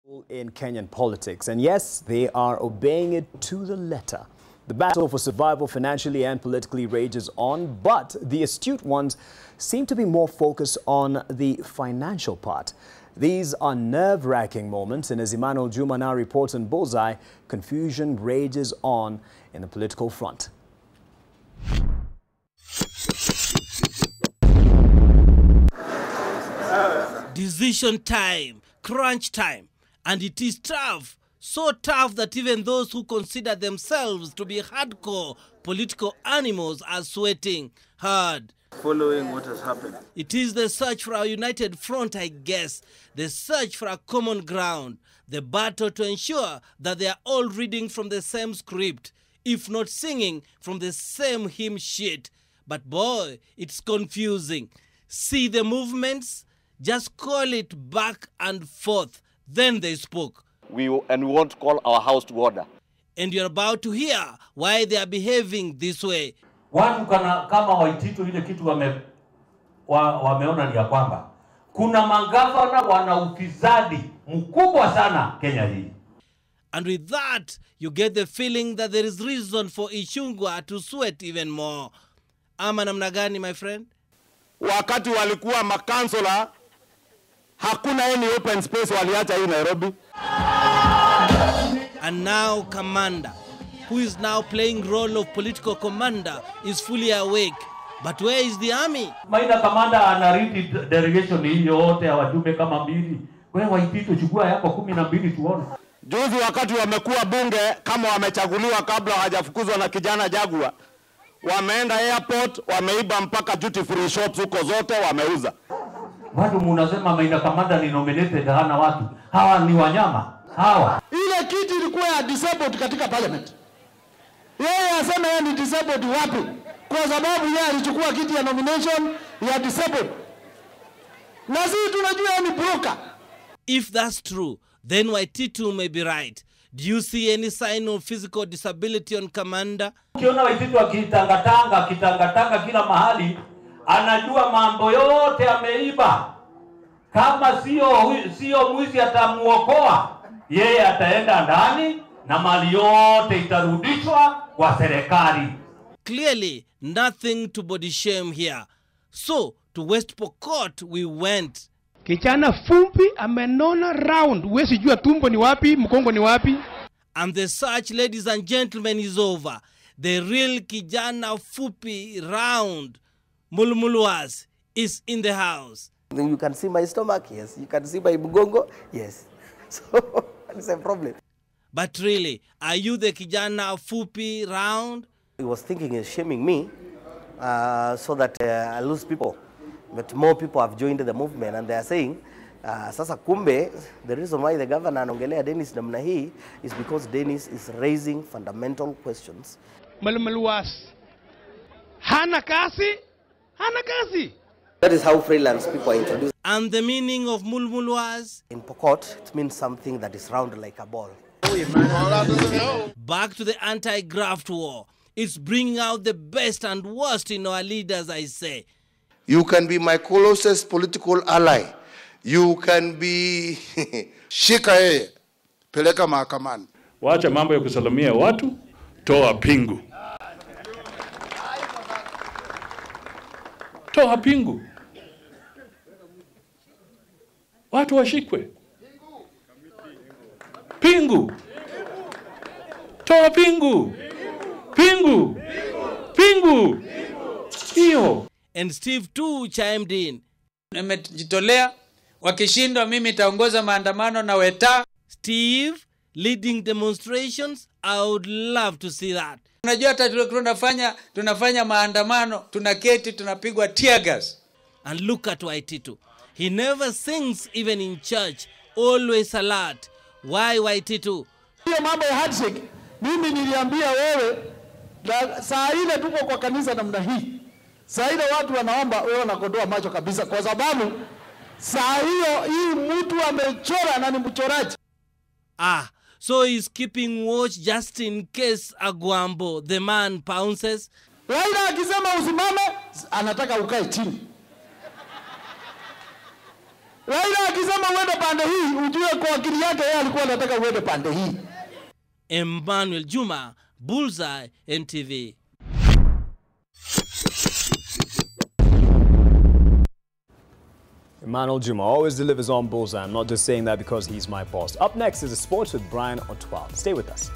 In Kenyan politics, and yes, they are obeying it to the letter. The battle for survival financially and politically rages on, but the astute ones seem to be more focused on the financial part. These are nerve-wracking moments, and as Emmanuel Juma now reports on Bullseye, confusion rages on in the political front. Decision time, crunch time. And it is tough, so tough that even those who consider themselves to be hardcore political animals are sweating hard. Following what has happened. It is the search for a united front, I guess, the search for a common ground, the battle to ensure that they are all reading from the same script, if not singing from the same hymn sheet. But boy, it's confusing. See the movements? Just call it back and forth. Then they spoke. We won't call our house to order. And you're about to hear why they are behaving this way. Watu kama Waititu ile kitu wameona ni ya kwamba kuna magavana wana ufisadi mkubwa sana Kenya hii. And with that, you get the feeling that there is reason for Ichung'wah to sweat even more. Ama namna gani, my friend? Wakati walikuwa makansela, hakuna any open space waliacha hii Nairobi. And now Commander, who is now playing role of political commander, is fully awake. But where is the army? Maina Commander anaridi delegation hii yote ya wajumbe kama mbili. Wewe Waititu chukua yako 12 tuone. Juzi wakati wamekuwa bunge kama wamechaguliwa kabla hawajafukuzwa na kijana Jagua, wameenda airport, wameiba mpaka duty free shops huko zote wameuza. Watu munasema Maina Commander ni nominated, hana watu. Hawa ni wanyama. Hawa. Ile kiti ilikuwa ya disabled katika parliament. Yeye asema yeye ni disabled wapi? Kwa sababu yeye alichukua kiti ya nomination ya disabled. Na sisi tunajua yeye ni broker. If that's true, then Waititu may be right. Do you see any sign of physical disability on Commander? Ukiona Waititu akitangatanga kila mahali, anajua mambo yote ameiba. Kama sio mwizi atamuokoa, yeye ataenda ndani na mali yote itarudishwa kwa serikali. Clearly, nothing to body shame here. So, to West Pokot we went. Kijana fumpi amenona round. Huwezi jua tumbo ni wapi, mkongo ni wapi. And the search, ladies and gentlemen, is over. The real kijana fupi round, Mulmuluas, is in the house. You can see my stomach, yes. You can see my mugongo, yes. So, it's a problem. But really, are you the kijana fupi round? He was thinking of shaming me so that I lose people. But more people have joined the movement and they are saying, sasa kumbe, the reason why the governor anaongelea Dennis namna hii is because Dennis is raising fundamental questions. Mulmuluas. Hana kasi? Hana kasi. That is how freelance people are introduced. And the meaning of Mulmuluas? In Pokot, it means something that is round like a ball. Back to the anti-graft war. It's bringing out the best and worst in our leaders, I say. You can be my closest political ally. You can be shika yeye, peleka mahakamani. Wacha mambo ya kusalamia watu, toa pingu. Toa pingu. Watu washikwe. Pingu. Toa pingu. Pingu. Pingu. Hiyo. And Steve too chimed in. Nimejitolea, wakishindwa mimi nitaongoza maandamano na Weta. Steve leading demonstrations, I would love to see that. Unajua hata tunafanya maandamano, tunaketi tunapigwa tear gas. And look at Waititu. He never sings even in church, always alert. Why Waititu? Hiyo mambo ya handshake, mimi niliambia wewe, saa ile tuko kwa kanisa namna hii. Saa ile watu wanaomba, wewe unakodoa macho kabisa kwa sababu saa hiyo hii mtu amechora na ni mchoraji. So he's keeping watch just in case Agwambo, the man, pounces. Raila akisema usimame, anataka ukae chini. Raila akisema uende pande hii, ujue kwa akili yake yeye alikuwa anataka uende pande hii. Emmanuel Juma, Bullseye, NTV. Emmanuel Juma always delivers on Bullseye. I'm not just saying that because he's my boss. Up next is Sports with Brian Otwal. Stay with us.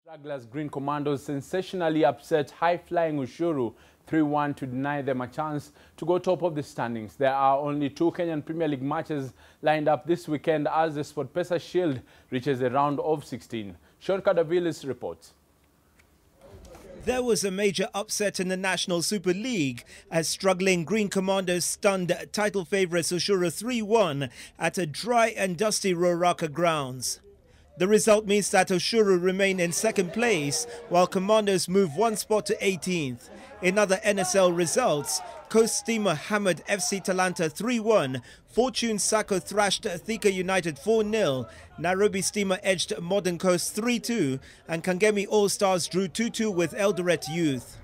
Stragglers Green Commandos sensationally upset high-flying Ushuru 3-1 to deny them a chance to go top of the standings. There are only 2 Kenyan Premier League matches lined up this weekend as the SportPesa Shield reaches the round of 16. Sean Kadavilis reports. There was a major upset in the National Super League as struggling Green Commandos stunned title favourites Ushuru 3-1 at a dry and dusty Ruaraka grounds. The result means that Ushuru remain in second place, while Commandos move one spot to 18th. In other NSL results, Coast Steamer hammered FC Talanta 3-1, Fortune Sacco thrashed Thika United 4-0, Nairobi Steamer edged Modern Coast 3-2, and Kangemi All-Stars drew 2-2 with Eldoret Youth.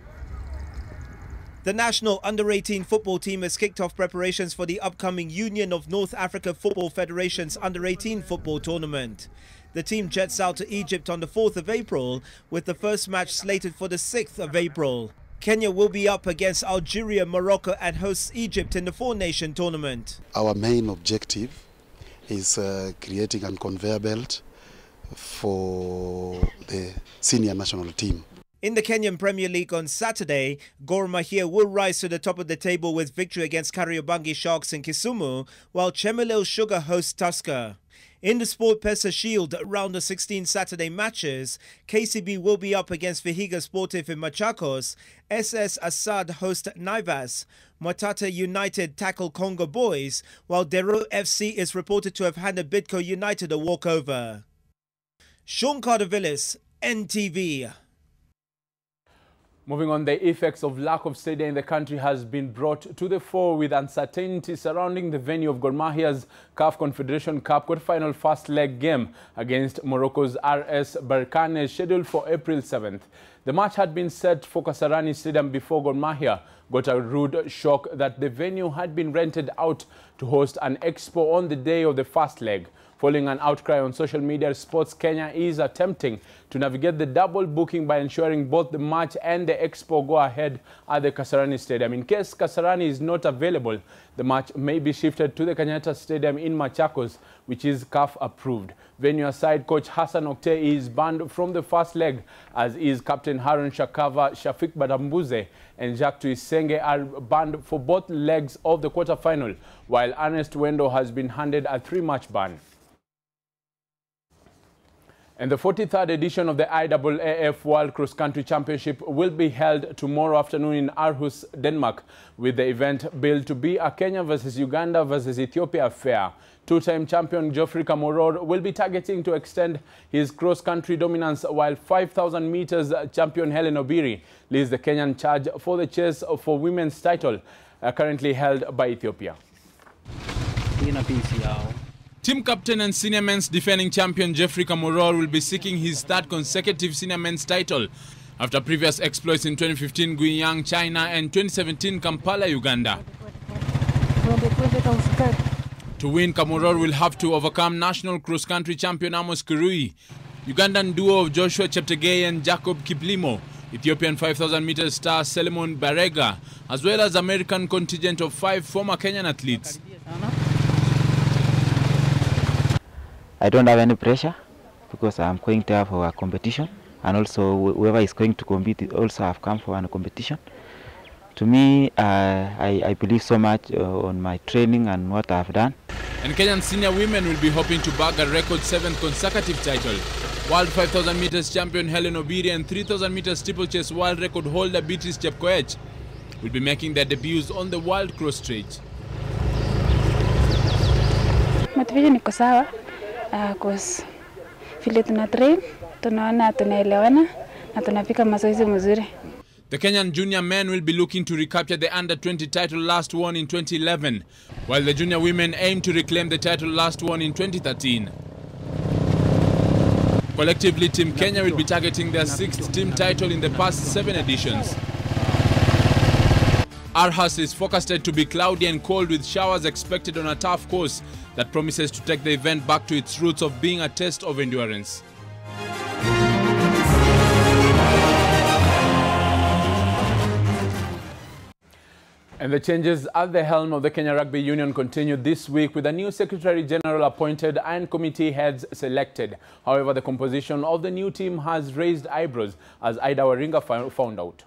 The national under-18 football team has kicked off preparations for the upcoming Union of North Africa Football Federation's under-18 football tournament. The team jets out to Egypt on the 4th of April, with the first match slated for the 6th of April. Kenya will be up against Algeria, Morocco and hosts Egypt in the four-nation tournament. Our main objective is creating a conveyor belt for the senior national team. In the Kenyan Premier League on Saturday, Gor Mahia will rise to the top of the table with victory against Kariobangi Sharks in Kisumu, while Chemelil Sugar hosts Tusker. In the Sport Pesa Shield round of 16 Saturday matches, KCB will be up against Vihiga Sportif in Machakos, SS Assad host Naivas, Matata United tackle Congo Boys, while Dero FC is reported to have handed Bidco United a walkover. Sean Carter-Villis, NTV. Moving on, the effects of lack of stadia in the country has been brought to the fore with uncertainty surrounding the venue of Gor Mahia's CAF Confederation Cup quarter-final first leg game against Morocco's RS Berkane scheduled for April 7th. The match had been set for Kasarani Stadium before Gor Mahia got a rude shock that the venue had been rented out to host an expo on the day of the first leg. Following an outcry on social media, Sports Kenya is attempting to navigate the double booking by ensuring both the match and the expo go ahead at the Kasarani Stadium. In case Kasarani is not available, the match may be shifted to the Kenyatta Stadium in Machakos, which is CAF approved. Venue aside, coach Hassan Okte is banned from the first leg, as is Captain Harun Shakava, Shafiq Badambuze and Jacques Tuisenge are banned for both legs of the quarterfinal, while Ernest Wendo has been handed a 3-match ban. And the 43rd edition of the IAAF World Cross Country Championship will be held tomorrow afternoon in Aarhus, Denmark, with the event billed to be a Kenya versus Uganda versus Ethiopia affair. Two-time champion Geoffrey Kamworor will be targeting to extend his cross-country dominance, while 5,000 meters champion Helen Obiri leads the Kenyan charge for the chase for women's title, currently held by Ethiopia. Team captain and senior men's defending champion Geoffrey Kamworor will be seeking his third consecutive senior men's title after previous exploits in 2015 Guiyang, China and 2017 Kampala, Uganda. To win, Kamworor will have to overcome national cross-country champion Amos Kirui, Ugandan duo of Joshua Cheptegei and Jacob Kiplimo, Ethiopian 5,000 meter star Selemon Barega, as well as American contingent of 5 former Kenyan athletes. I don't have any pressure because I'm going to have a competition, and also whoever is going to compete also have come for a competition. To me, I believe so much on my training and what I've done. And Kenyan senior women will be hoping to bag a record 7th consecutive title. World 5,000 meters champion Helen Obiri and 3,000 meters steeplechase world record holder Beatrice Chepkoech will be making their debuts on the World Cross Stage. Motivation iko sawa. Because vile tunatrain, tunaona tunaelewana na tunapika mazoezi mzuri. The Kenyan junior men will be looking to recapture the under-20 title last won in 2011, while the junior women aim to reclaim the title last won in 2013. Collectively, Team Kenya will be targeting their 6th team title in the past 7 editions. Aarhus is forecasted to be cloudy and cold, with showers expected on a tough course that promises to take the event back to its roots of being a test of endurance. And the changes at the helm of the Kenya Rugby Union continued this week, with a new Secretary General appointed and committee heads selected. However, the composition of the new team has raised eyebrows, as Ida Waringa found out.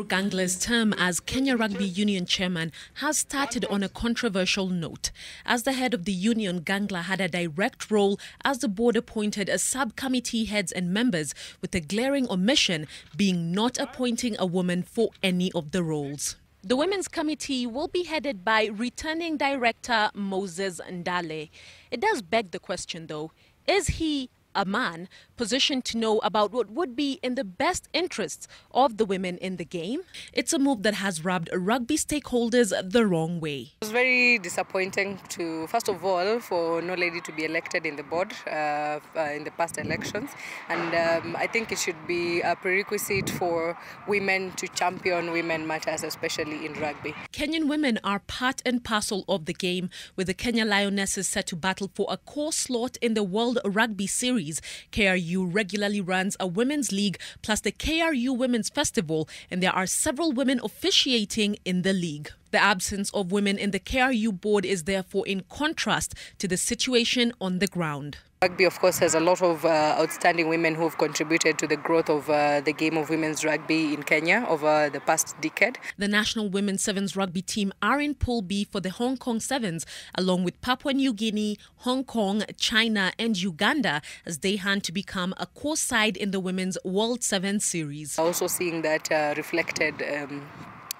Gangler's term as Kenya Rugby Union chairman has started on a controversial note. As the head of the union, Gangler had a direct role as the board appointed a subcommittee heads and members, with a glaring omission being not appointing a woman for any of the roles. The Women's Committee will be headed by returning director Moses Ndale. It does beg the question, though, is he a man positioned to know about what would be in the best interests of the women in the game? It's a move that has rubbed rugby stakeholders the wrong way. It was very disappointing to, first of all, for no lady to be elected in the board in the past elections. And I think it should be a prerequisite for women to champion women matters, especially in rugby. Kenyan women are part and parcel of the game, with the Kenya Lionesses set to battle for a core slot in the World Rugby Series. KRU regularly runs a women's league plus the KRU Women's Festival, and there are several women officiating in the league. The absence of women in the KRU board is therefore in contrast to the situation on the ground. Rugby, of course, has a lot of outstanding women who have contributed to the growth of the game of women's rugby in Kenya over the past decade. The national women's sevens rugby team are in Pool B for the Hong Kong Sevens, along with Papua New Guinea, Hong Kong, China and Uganda, as they hunt to become a core side in the Women's World Sevens Series. Also seeing that reflected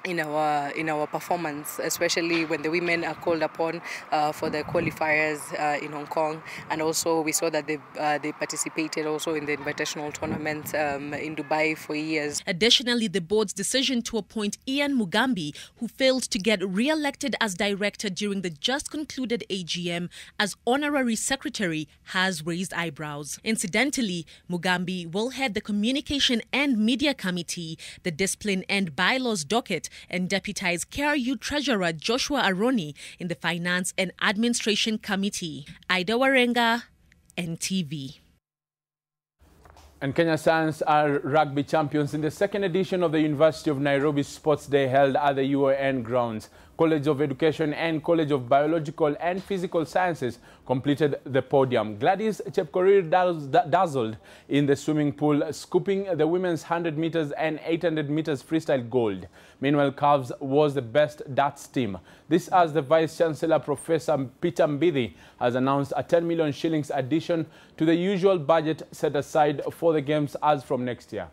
in our performance, especially when the women are called upon for the qualifiers in Hong Kong, and also we saw that they participated also in the invitational tournament in Dubai for years. Additionally, the board's decision to appoint Ian Mugambi, who failed to get re-elected as director during the just concluded AGM, as honorary secretary, has raised eyebrows. Incidentally, Mugambi will head the Communication and Media Committee, the Discipline and Bylaws docket, and deputize KRU Treasurer Joshua Aroni in the Finance and Administration Committee. Ida Warenga, NTV. And Kenya Suns are rugby champions in the second edition of the University of Nairobi Sports Day held at the UON grounds. College of Education and College of Biological and Physical Sciences completed the podium. Gladys Chepkorir dazzled in the swimming pool, scooping the women's 100 meters and 800 meters freestyle gold. Meanwhile, Calves was the best darts team. This as the Vice-Chancellor, Professor Peter Mbidi, has announced a 10 million shillings addition to the usual budget set aside for the games as from next year.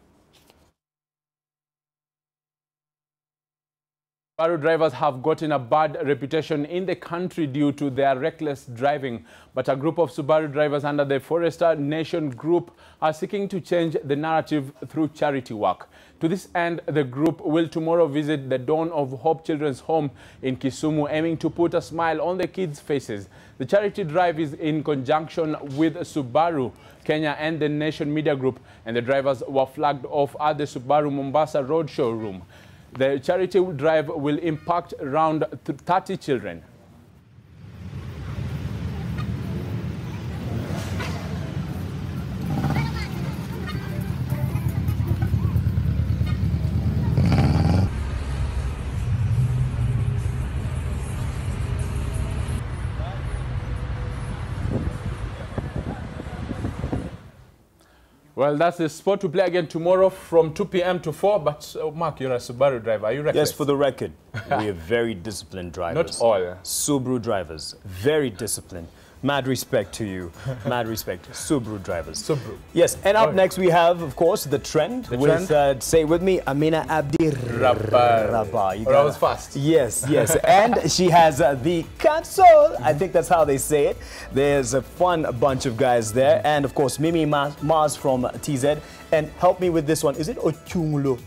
Subaru drivers have gotten a bad reputation in the country due to their reckless driving, but a group of Subaru drivers under the Forester Nation group are seeking to change the narrative through charity work. To this end, the group will tomorrow visit the Dawn of Hope Children's Home in Kisumu, aiming to put a smile on the kids' faces. The charity drive is in conjunction with Subaru Kenya and the Nation Media Group, and the drivers were flagged off at the Subaru Mombasa Road showroom. The charity drive will impact around 30 children. Well, that's the sport to play again tomorrow from 2 p.m. to 4. But, Mark, you're a Subaru driver. Are you reckless? Yes, for the record, we are very disciplined drivers. Not all. Subaru drivers, very disciplined. Mad respect to you. Mad respect. Subaru drivers. Subaru. Yes, and up next we have, of course, The Trend. Say with me, Amina Abdi Rabba. I was fast. Yes, yes. And she has the console. I think that's how they say it. There's a fun bunch of guys there. And, of course, Mimi Mars from TZ. And help me with this one. Is it Ochunglo?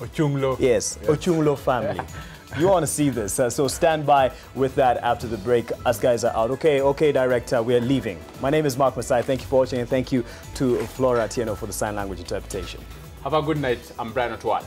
Ochunglo. Yes, Ochunglo family. You want to see this, so stand by with that after the break. Us guys are out. Okay, director, we're leaving. My name is Mark Masai. Thank you for watching, and thank you to Flora Atieno for the sign language interpretation. Have a good night. I'm Brian Otwala.